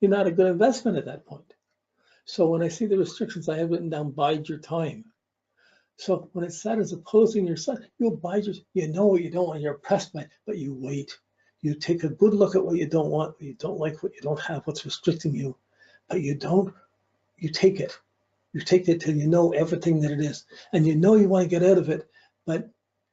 you're not a good investment at that point. So when I see the restrictions, I have written down, bide your time. So when it's Saturn's opposing your sun, you'll bide your, you know what you don't want, you're oppressed by it, but you wait. You take a good look at what you don't want, what you don't like, what you don't have, what's restricting you, but you take it. You take it till you know everything that it is. And you know you want to get out of it, but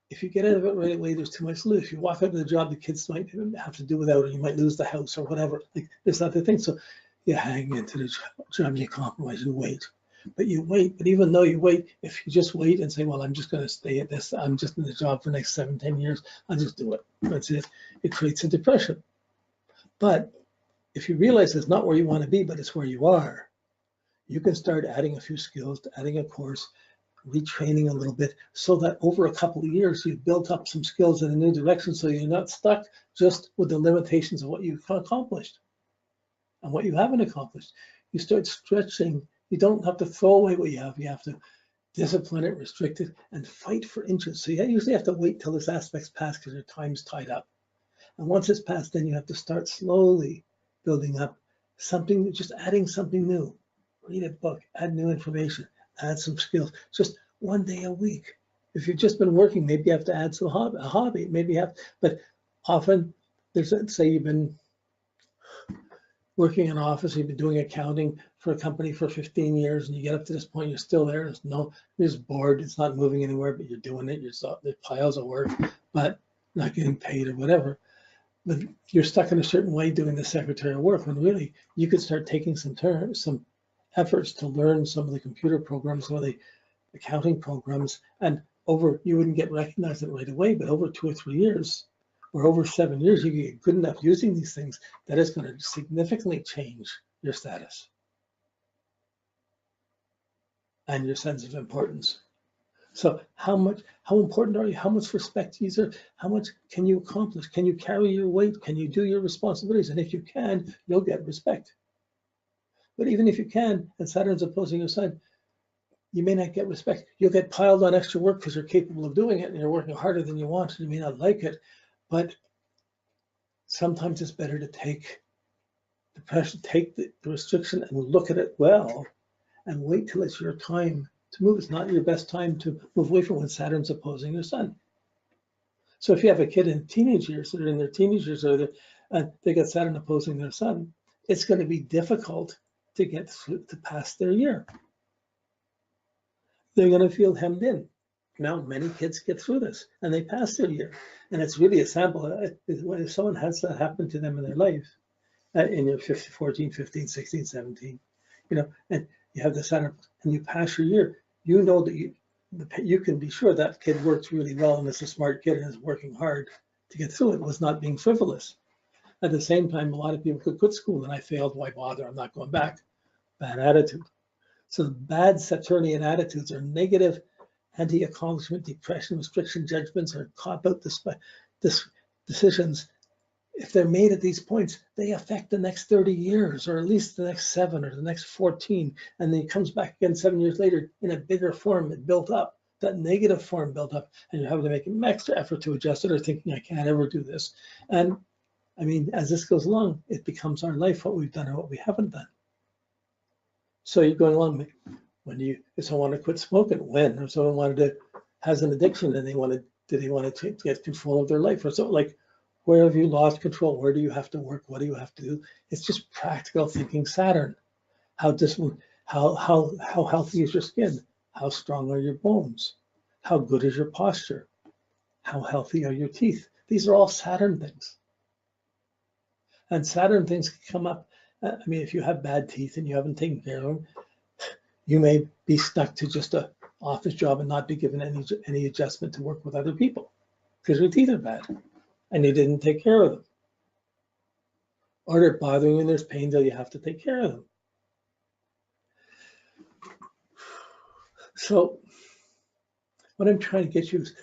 if you get out of it right away, there's too much to lose. If you walk out of the job, the kids might have to do without it. You might lose the house or whatever. Like, there's other things. So you hang into the job, you compromise, you wait. But you wait, but even though you wait, if you just wait and say, well, I'm just going to stay at this, I'm just in the job for the next 7, 10 years, I'll just do it. That's it. It creates a depression. But if you realize it's not where you want to be, but it's where you are, you can start adding a few skills, adding a course, retraining a little bit, so that over a couple of years, you've built up some skills in a new direction, so you're not stuck just with the limitations of what you've accomplished and what you haven't accomplished. You start stretching. You don't have to throw away what you have to discipline it, restrict it, and fight for inches. So you usually have to wait till this aspect's passed because your time's tied up. And once it's passed, then you have to start slowly building up something, just adding something new. Read a book, add new information, add some skills, just one day a week. If you've just been working, maybe you have to add some a hobby, maybe you have, but often there's, say you've been working in an office, you've been doing accounting for a company for 15 years, and you get up to this point, you're still there. You're just bored. It's not moving anywhere, but you're doing it. There's piles of work, but not getting paid or whatever. But you're stuck in a certain way doing the secretarial work, when really you could start taking some efforts to learn some of the computer programs, some of the accounting programs, and you wouldn't get recognized right away, but over 2 or 3 years, or over 7 years, you get good enough using these things that it's going to significantly change your status and your sense of importance. So how important are you? How much respect do you deserve? How much can you accomplish? Can you carry your weight? Can you do your responsibilities? And if you can, you'll get respect. But even if you can, and Saturn's opposing your sun, you may not get respect. You'll get piled on extra work because you're capable of doing it and you're working harder than you want. You may not like it, but sometimes it's better to take the pressure, take the restriction and look at it well and wait till it's your time to move. It's not your best time to move away from when Saturn's opposing your sun. So if you have a kid in teenage years, that are in their teenage years, and they got Saturn opposing their sun, it's going to be difficult to get through, to pass their year. They're going to feel hemmed in. Now, many kids get through this and they pass their year. And it's really a sample. When someone has that happen to them in their life, in your 14, 15, 16, 17, and you have the Saturn and you pass your year, you know that you can be sure that kid works really well and is a smart kid and is working hard to get through it, was not being frivolous. At the same time, a lot of people could quit school and I failed, why bother? I'm not going back. Bad attitude. So bad Saturnian attitudes are negative, anti-accomplishment, depression, restriction, judgments, or cop-out decisions. If they're made at these points, they affect the next 30 years, or at least the next 7 or the next 14. And then it comes back again 7 years later in a bigger form. It built up, that negative form built up, and you're having to make an extra effort to adjust it, or thinking, I can't ever do this. And I mean, as this goes along, it becomes our life, what we've done or what we haven't done. So you're going along, if someone wanted to quit smoking, when? Or someone has an addiction and they want to get control of their life, or something, like, where have you lost control? Where do you have to work? What do you have to do? It's just practical thinking Saturn. How healthy is your skin? How strong are your bones? How good is your posture? How healthy are your teeth? These are all Saturn things. And Saturn things can come up. I mean, if you have bad teeth and you haven't taken care of them, you may be stuck to just an office job and not be given any adjustment to work with other people because your teeth are bad and you didn't take care of them. Or they're bothering you and there's pain till you have to take care of them. So what I'm trying to get you is,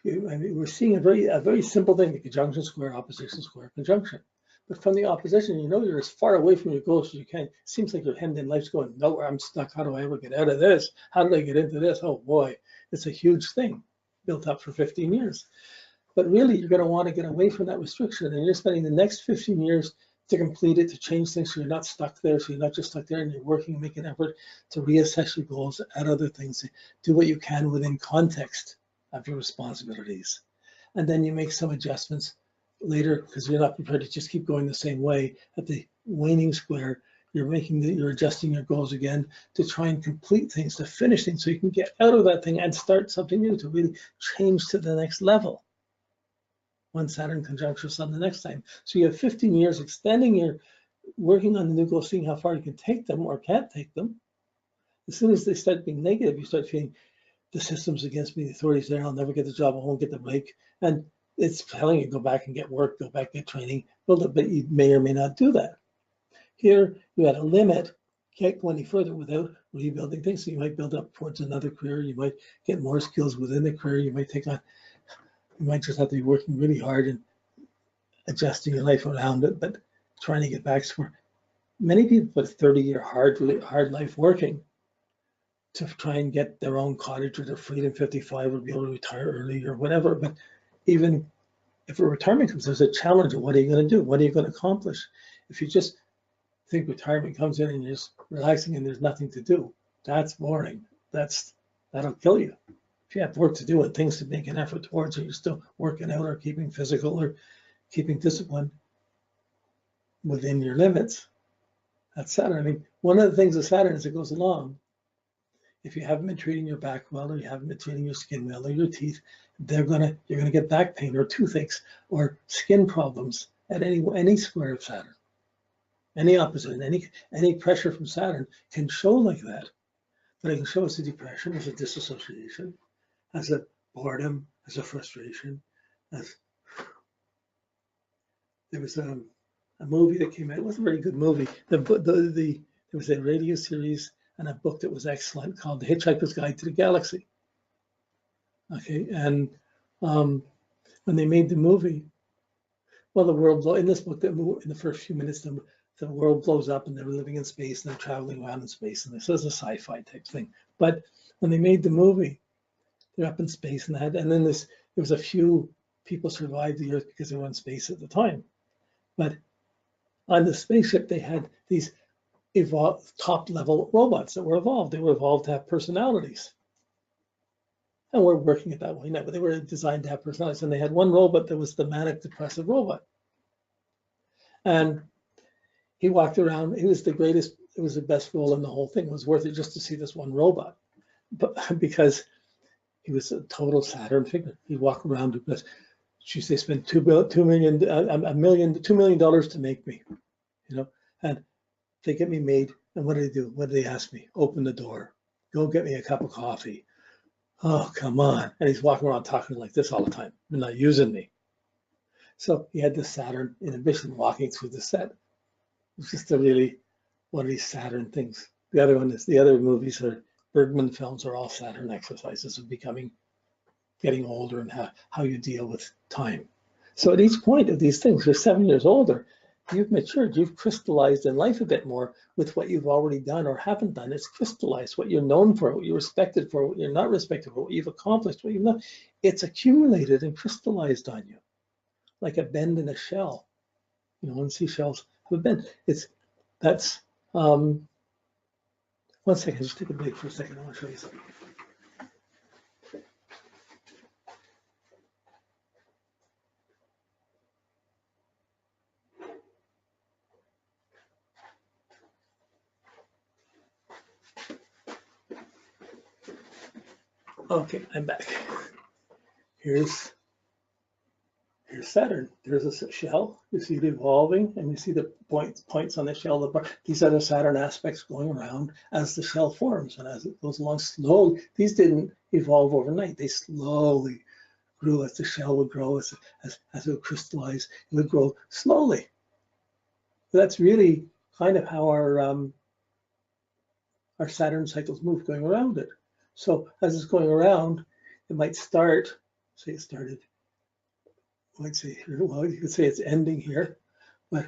we're seeing a very simple thing, the conjunction square, opposition square, conjunction. But from the opposition, you're as far away from your goals as you can. It seems like you're hemmed in. Life's going nowhere. I'm stuck. How do I ever get out of this? How did I get into this? Oh boy, it's a huge thing built up for 15 years. But really, you're going to want to get away from that restriction. And you're spending the next 15 years to complete it, to change things so you're not stuck there, so you're not just stuck there and you're working and making an effort to reassess your goals, add other things, do what you can within context of your responsibilities. And then you make some adjustments later because you're not prepared to just keep going the same way. At the waning square, you're adjusting your goals again to try and complete things, to finish things so you can get out of that thing and start something new, to really change to the next level. One Saturn conjunction Sun the next time. So you have 15 years extending your working on the new goals, seeing how far you can take them or can't take them. As soon as they start being negative, you start feeling the system's against me, the authorities there, I'll never get the job, I won't get the break. And it's telling you, go back and get work, go back, get training, build it, but you may or may not do that. Here, you had a limit, can't go any further without rebuilding things. So you might build up towards another career, you might get more skills within the career, you might take on, you might just have to be working really hard and adjusting your life around it, but trying to get back to where many people put a 30-year hard life working to try and get their own cottage or their freedom 55 or be able to retire early or whatever. But even if a retirement comes, there's a challenge of what are you going to do? What are you going to accomplish? If you just think retirement comes in and you're just relaxing and there's nothing to do, that's boring. That'll kill you. If you have work to do and things to make an effort towards, or you're still working out or keeping physical or keeping discipline within your limits, that's Saturn. I mean, one of the things with Saturn as it goes along, if you haven't been treating your back well, or you haven't been treating your skin well, or your teeth, you're gonna get back pain or toothaches or skin problems at any square of Saturn. Any opposite, any pressure from Saturn can show like that. But it can show as a depression, as a disassociation, as a boredom, as a frustration. There was a movie that came out. It wasn't a very good movie. There was a radio series and a book that was excellent called The Hitchhiker's Guide to the Galaxy. Okay, and when they made the movie, well, the world in this book, in the first few minutes, the world blows up and they're living in space and they're traveling around in space, and this is a sci-fi type thing. But when they made the movie, they're up in space and then there was a few people survived the Earth because they were in space at the time. But on the spaceship, they had these top-level robots that were evolved. They were evolved to have personalities. And we're working it that way now, but they were designed to have personalities. And they had one robot that was the manic depressive robot. And he walked around, he was the greatest, it was the best role in the whole thing. It was worth it just to see this one robot. But because he was a total Saturn figure. He'd walk around because they spent $2 million to make me, and they get me made. And what do they do? What do they ask me? Open the door, go get me a cup of coffee. Oh, come on. And he's walking around talking like this all the time. They're not using me. So he had this Saturn inhibition walking through the set. It's just one of these Saturn things. The other movies are Bergman films are all Saturn exercises of getting older and how you deal with time. So at each point of these things, you're 7 years older, you've matured, you've crystallized in life a bit more with what you've already done or haven't done. It's crystallized what you're known for, what you're respected for, what you're not respected for, what you've accomplished, what you've not. It's accumulated and crystallized on you, like a bend in a shell. When seashells have a bend. One second, just take a break for a second. I want to show you something. Okay, I'm back. Here's Saturn. There's a shell. You see it evolving, and you see the points on the shell. These are the Saturn aspects going around as the shell forms, and as it goes along slowly. These didn't evolve overnight. They slowly grew as the shell would grow, as it would crystallize. It would grow slowly. That's really kind of how our Saturn cycles move, going around it. So as it's going around, it might start. Say it started. Let's see here. Well, you could say it's ending here, but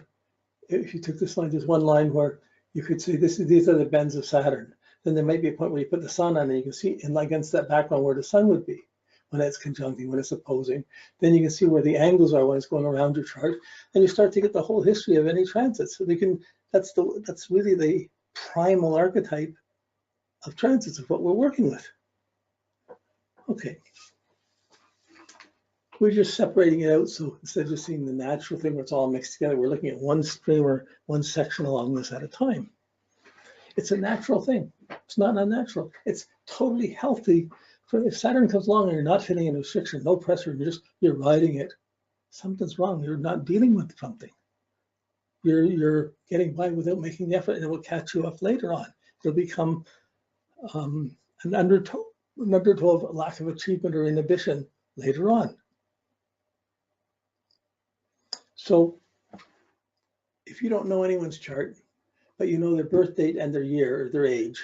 if you took this line, there's one line where you could say these are the bends of Saturn. Then there might be a point where you put the sun on and you can see in against that background where the sun would be. when it's conjuncting, when it's opposing. Then you can see where the angles are when it's going around your chart, and you start to get the whole history of any transit. So that's really the primal archetype of transits of what we're working with. Okay. We're just separating it out. So instead of just seeing the natural thing where it's all mixed together, we're looking at one stream or one section along this at a time. It's a natural thing. It's not unnatural. It's totally healthy. If Saturn comes along and you're not feeling any restriction, no pressure, and you're riding it, something's wrong. You're not dealing with something. You're getting by without making the effort, and it will catch you up later on. It'll become an undertow of lack of achievement or inhibition later on. So if you don't know anyone's chart, but you know their birth date and their year or their age,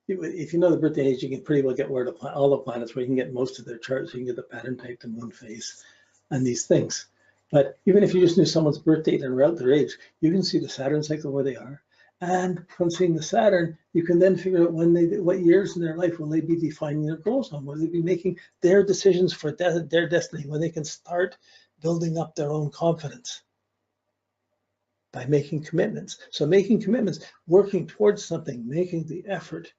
if you know the birth date and age, you can pretty well get where all the planets, where you can get most of their charts. You can get the pattern type, the moon phase, and these things. But even if you just knew someone's birth date and their age, you can see the Saturn cycle where they are. And from seeing the Saturn, you can then figure out what years in their life will they be defining their goals on, will they be making their decisions for their destiny, when they can start building up their own confidence by making commitments. So making commitments, working towards something, making the effort,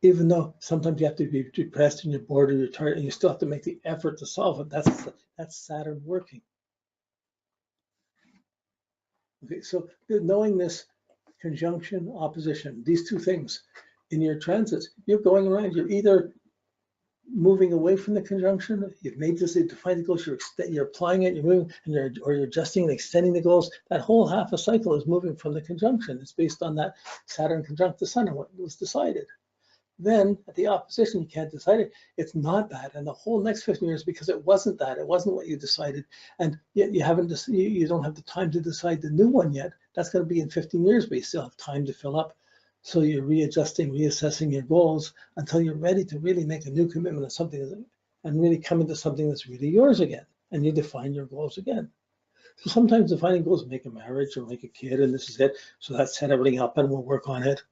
even though sometimes you have to be depressed and you're bored or you're tired, and you still have to make the effort to solve it. That's Saturn working. Okay, so knowing this conjunction, opposition, these two things in your transits, you're going around, you're either moving away from the conjunction, you've made this defined the goals, you're applying it, you're moving, and you're adjusting and extending the goals. That whole half a cycle is moving from the conjunction. It's based on that Saturn conjunct the Sun and what was decided. Then at the opposition, you can't decide it. It's not that, and the whole next 15 years, because it wasn't that, it wasn't what you decided, and yet you don't have the time to decide the new one yet. That's going to be in 15 years, but you still have time to fill up. So you're readjusting, reassessing your goals until you're ready to really make a new commitment of something and really come into something that's really yours again. And you define your goals again. So sometimes defining goals, make a marriage or make a kid, and this is it. So that's set everything up and we'll work on it.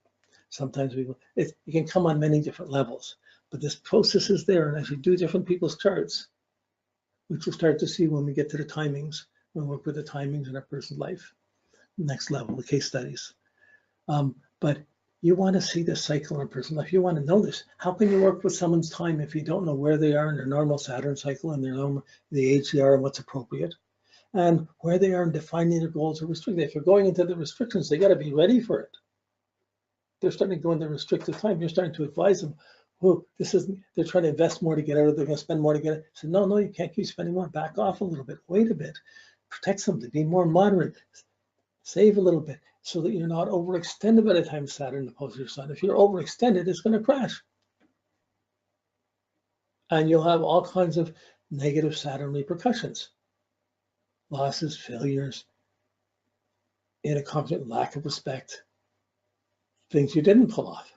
Sometimes it can come on many different levels, but this process is there. And as you do different people's charts, which we'll start to see when we get to the timings, when we work with the timings in a person's life, next level, the case studies. But you want to see this cycle in a person's life. You want to know this. How can you work with someone's time if you don't know where they are in their normal Saturn cycle and the age they are and what's appropriate, and where they are in defining their goals or restricting? If you're going into the restrictions, they got to be ready for it. They're starting to go into restricted time. You're starting to advise them, oh, they're trying to invest more to get out of it, they're going to spend more to get it. So no, you can't keep spending more. Back off a little bit, wait a bit, protect something, be more moderate, save a little bit so that you're not overextended by the time Saturn opposes your Sun. If you're overextended, it's going to crash. And you'll have all kinds of negative Saturn repercussions, losses, failures, inaccomplishment, lack of respect, things you didn't pull off.